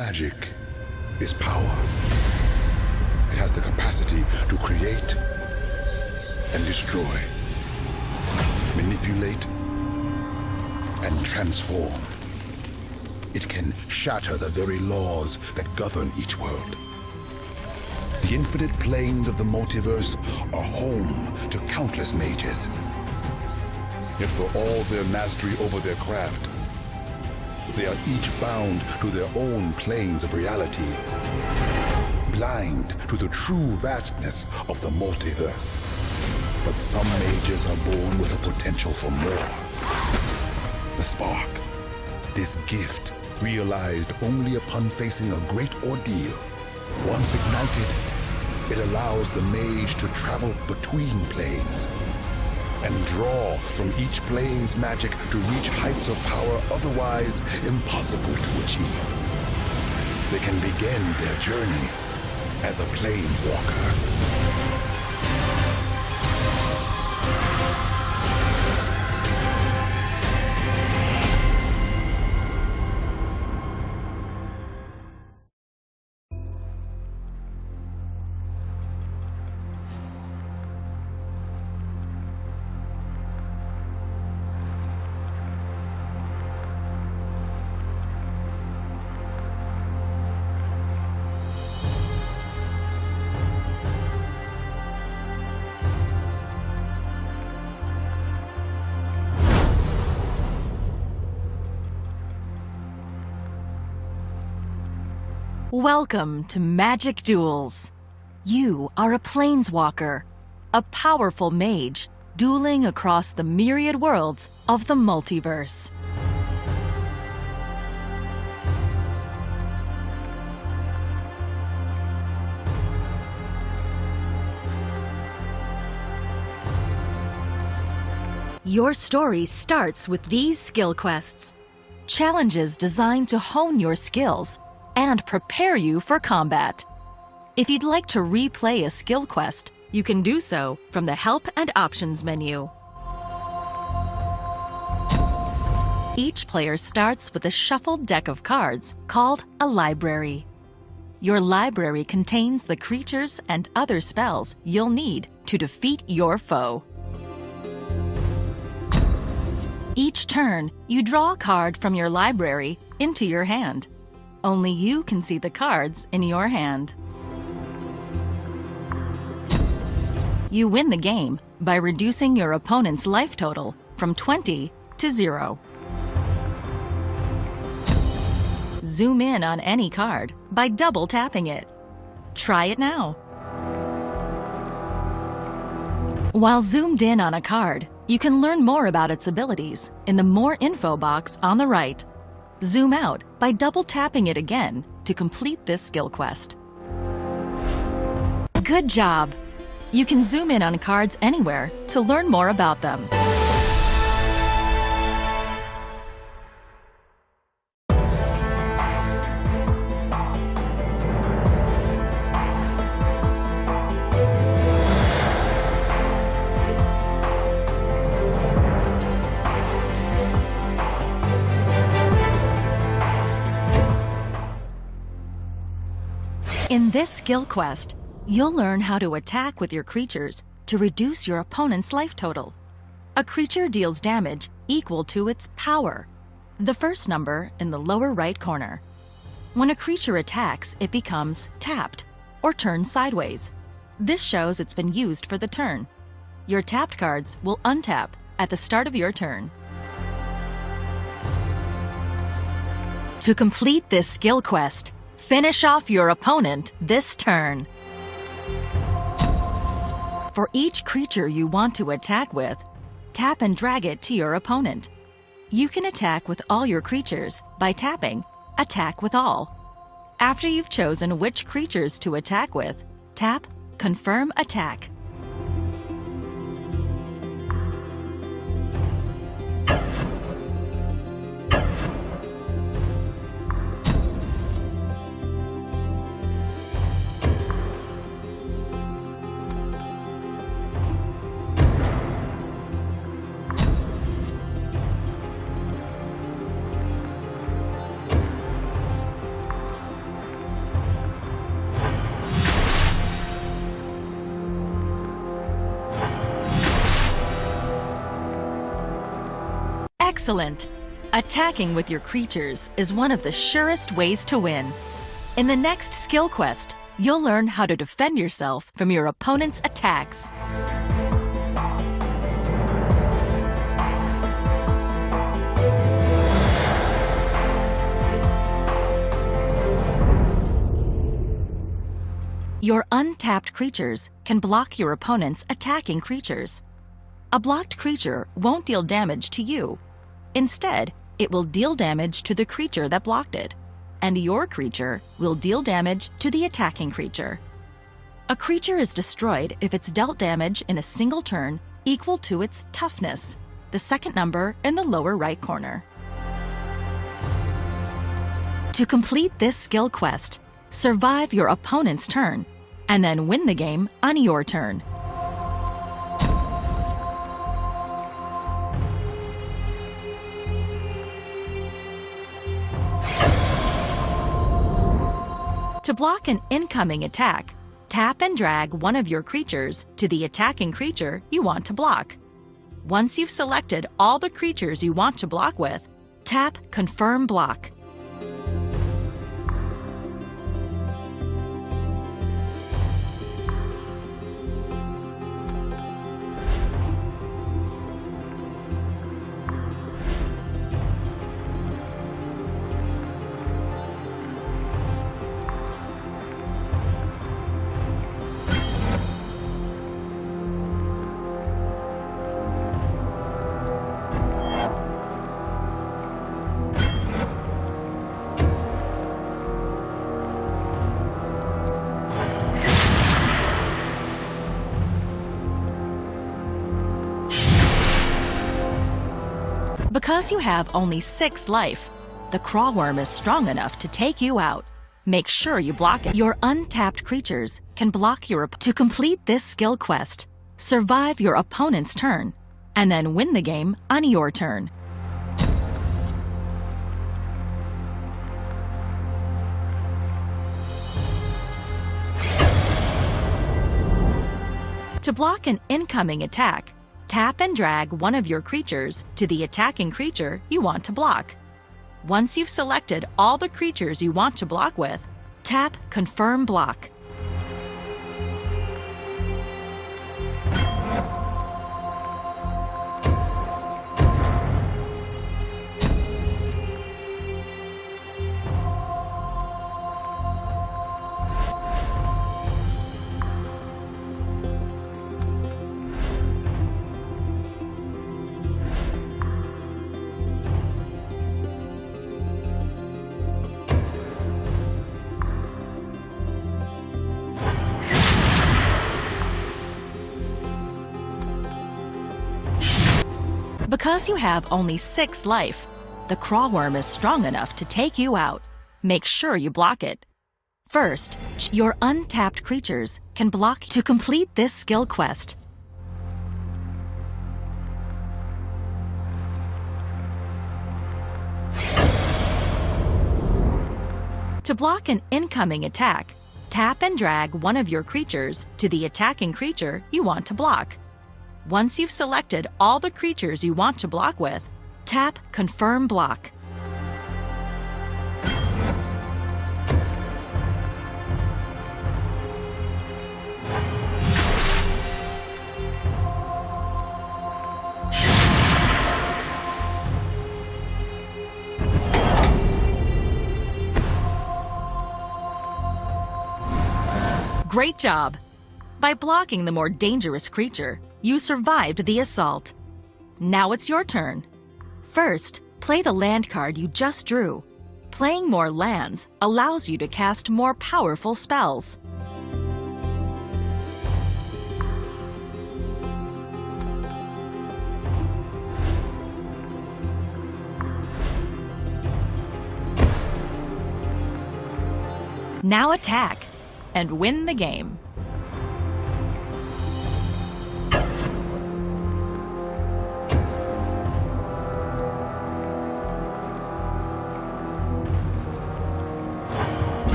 Magic is power. It has the capacity to create and destroy, manipulate and transform. It can shatter the very laws that govern each world. The infinite planes of the multiverse are home to countless mages. Yet for all their mastery over their craft, they are each bound to their own planes of reality, blind to the true vastness of the multiverse. But some mages are born with a potential for more. The spark, this gift, realized only upon facing a great ordeal. Once ignited, it allows the mage to travel between planes and draw from each plane's magic to reach heights of power otherwise impossible to achieve. They can begin their journey as a planeswalker. Welcome to Magic Duels. You are a planeswalker, a powerful mage dueling across the myriad worlds of the multiverse. Your story starts with these skill quests, challenges designed to hone your skills and prepare you for combat. If you'd like to replay a skill quest, you can do so from the Help and Options menu. Each player starts with a shuffled deck of cards called a library. Your library contains the creatures and other spells you'll need to defeat your foe. Each turn, you draw a card from your library into your hand. Only you can see the cards in your hand. You win the game by reducing your opponent's life total from 20 to 0. Zoom in on any card by double tapping it. Try it now. While zoomed in on a card, you can learn more about its abilities in the More Info box on the right. Zoom out by double tapping it again to complete this skill quest. Good job! You can zoom in on cards anywhere to learn more about them. In this skill quest, you'll learn how to attack with your creatures to reduce your opponent's life total. A creature deals damage equal to its power, the first number in the lower right corner. When a creature attacks, it becomes tapped or turns sideways. This shows it's been used for the turn. Your tapped cards will untap at the start of your turn. To complete this skill quest, finish off your opponent this turn. For each creature you want to attack with, tap and drag it to your opponent. You can attack with all your creatures by tapping Attack with All. After you've chosen which creatures to attack with, tap Confirm Attack. Excellent! Attacking with your creatures is one of the surest ways to win. In the next skill quest, you'll learn how to defend yourself from your opponent's attacks. Your untapped creatures can block your opponent's attacking creatures. A blocked creature won't deal damage to you. Instead, it will deal damage to the creature that blocked it, and your creature will deal damage to the attacking creature. A creature is destroyed if it's dealt damage in a single turn equal to its toughness, the second number in the lower right corner. To complete this skill quest, survive your opponent's turn, and then win the game on your turn. To block an incoming attack, tap and drag one of your creatures to the attacking creature you want to block. Once you've selected all the creatures you want to block with, tap Confirm Block. Because you have only 6 life, the crawworm is strong enough to take you out. Make sure you block it. Your untapped creatures can block your To complete this skill quest, survive your opponent's turn, and then win the game on your turn. To block an incoming attack, tap and drag one of your creatures to the attacking creature you want to block. Once you've selected all the creatures you want to block with, tap Confirm Block. Because you have only 6 life, the crawworm is strong enough to take you out. Make sure you block it. First, your untapped creatures can block to complete this skill quest. To block an incoming attack, tap and drag one of your creatures to the attacking creature you want to block. Once you've selected all the creatures you want to block with, tap Confirm Block. Great job! By blocking the more dangerous creature, you survived the assault. Now it's your turn. First, play the land card you just drew. Playing more lands allows you to cast more powerful spells. Now attack and win the game.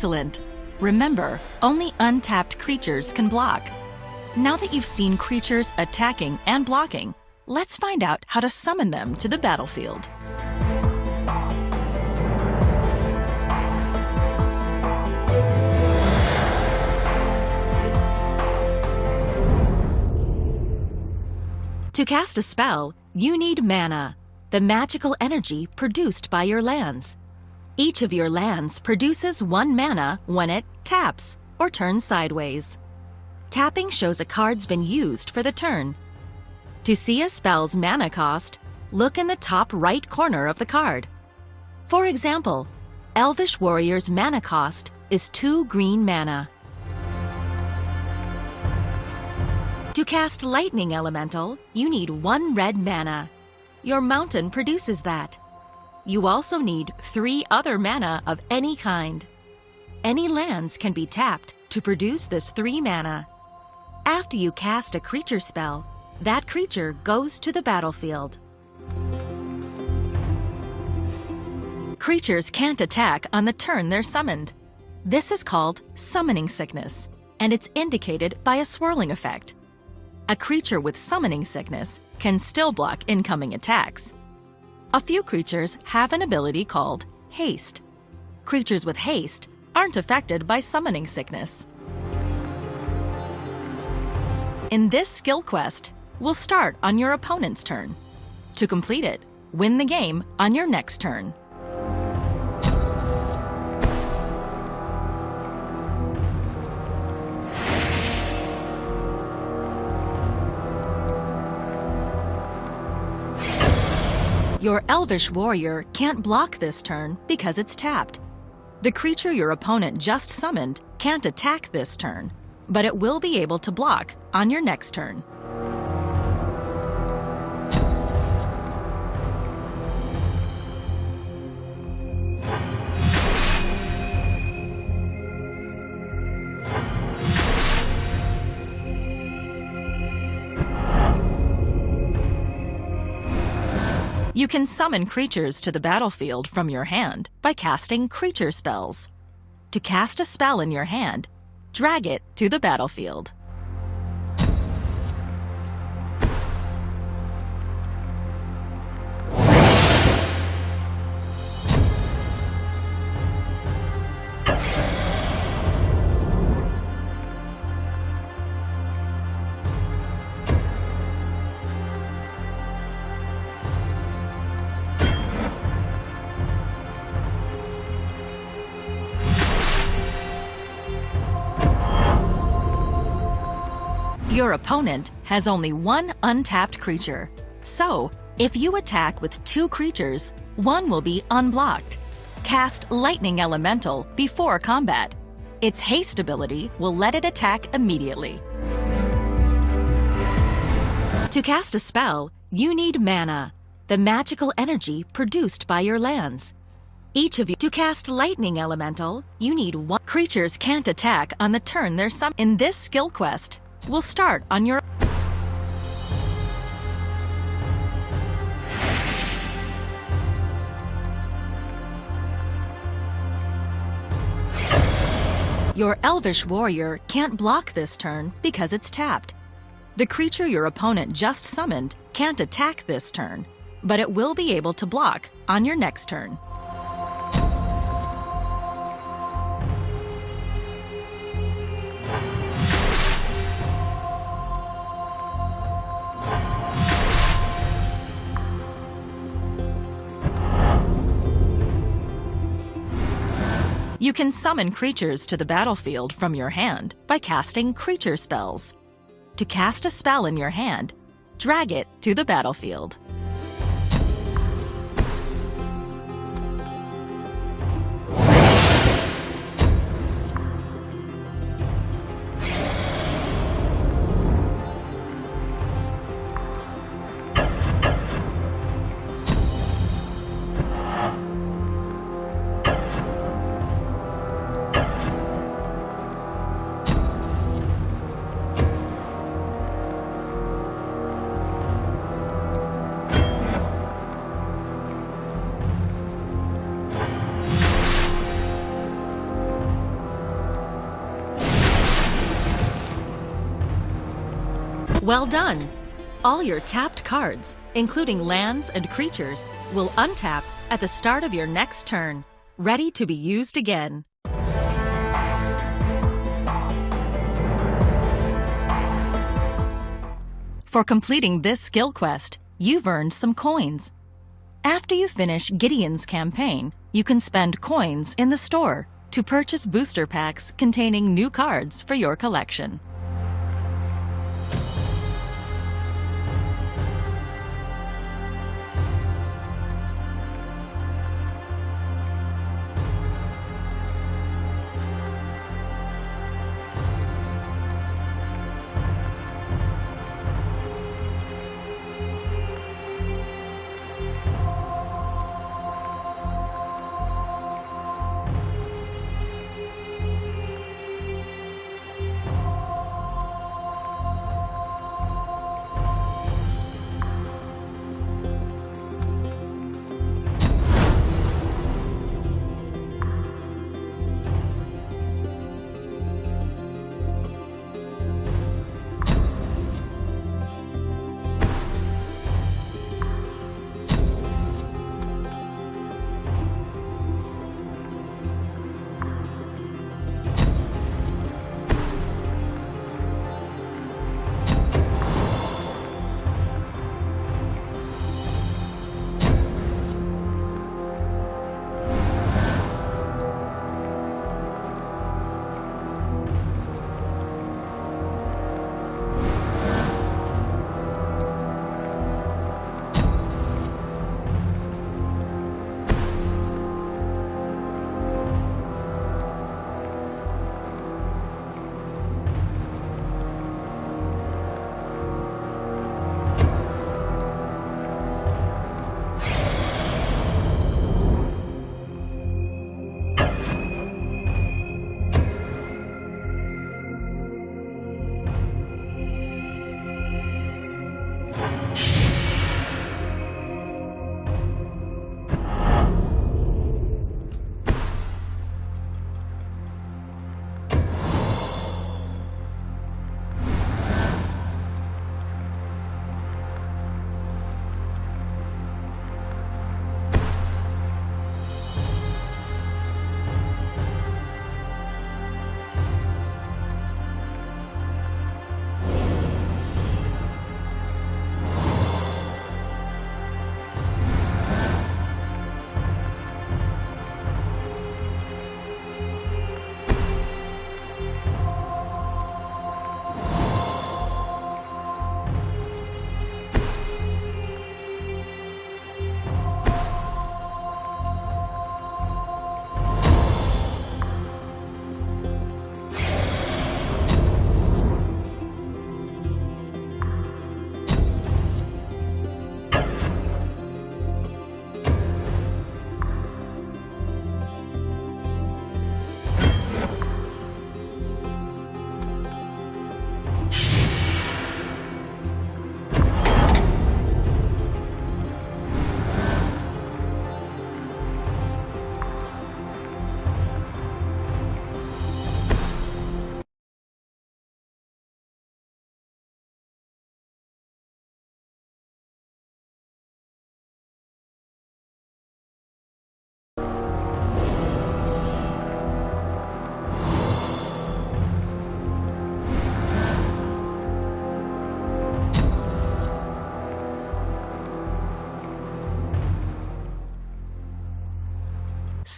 Excellent! Remember, only untapped creatures can block. Now that you've seen creatures attacking and blocking, let's find out how to summon them to the battlefield. To cast a spell, you need mana, the magical energy produced by your lands. Each of your lands produces 1 mana when it taps or turns sideways. Tapping shows a card's been used for the turn. To see a spell's mana cost, look in the top right corner of the card. For example, Elvish Warrior's mana cost is 2 green mana. To cast Lightning Elemental, you need 1 red mana. Your mountain produces that. You also need 3 other mana of any kind. Any lands can be tapped to produce this 3 mana. After you cast a creature spell, that creature goes to the battlefield. Creatures can't attack on the turn they're summoned. This is called summoning sickness, and it's indicated by a swirling effect. A creature with summoning sickness can still block incoming attacks. A few creatures have an ability called haste. Creatures with haste aren't affected by summoning sickness. In this skill quest, we'll start on your opponent's turn. To complete it, win the game on your next turn. Your Elvish Warrior can't block this turn because it's tapped. The creature your opponent just summoned can't attack this turn, but it will be able to block on your next turn. You can summon creatures to the battlefield from your hand by casting creature spells. To cast a spell in your hand, drag it to the battlefield. Your opponent has only 1 untapped creature. So, if you attack with 2 creatures, 1 will be unblocked. Cast Lightning Elemental before combat. Its haste ability will let it attack immediately. To cast a spell, you need mana, the magical energy produced by your lands. Each of you. To cast Lightning Elemental, you need 1. Creatures can't attack on the turn they're summoned. In this skill quest, we'll start on your... Your Elvish Warrior can't block this turn because it's tapped. The creature your opponent just summoned can't attack this turn, but it will be able to block on your next turn. You can summon creatures to the battlefield from your hand by casting creature spells. To cast a spell in your hand, drag it to the battlefield. Well done! All your tapped cards, including lands and creatures, will untap at the start of your next turn, ready to be used again. For completing this skill quest, you've earned some coins. After you finish Gideon's campaign, you can spend coins in the store to purchase booster packs containing new cards for your collection.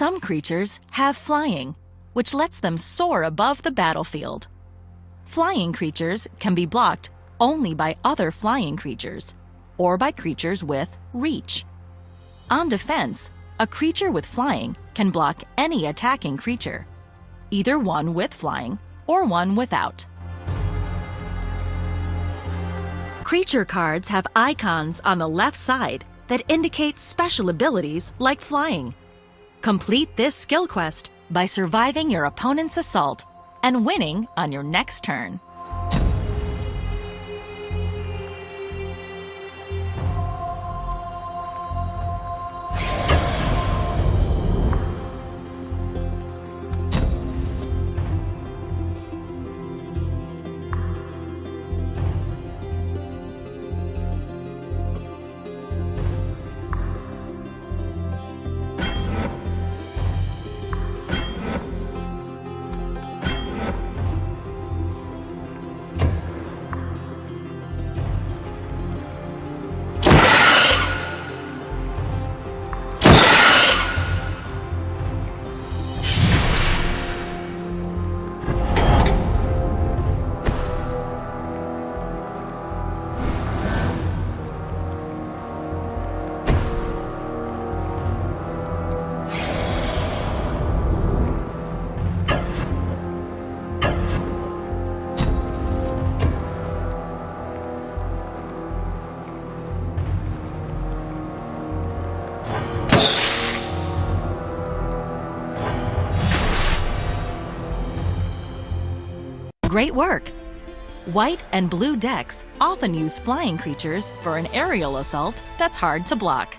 Some creatures have flying, which lets them soar above the battlefield. Flying creatures can be blocked only by other flying creatures, or by creatures with reach. On defense, a creature with flying can block any attacking creature, either one with flying or one without. Creature cards have icons on the left side that indicate special abilities like flying. Complete this skill quest by surviving your opponent's assault and winning on your next turn. Great work! White and blue decks often use flying creatures for an aerial assault that's hard to block.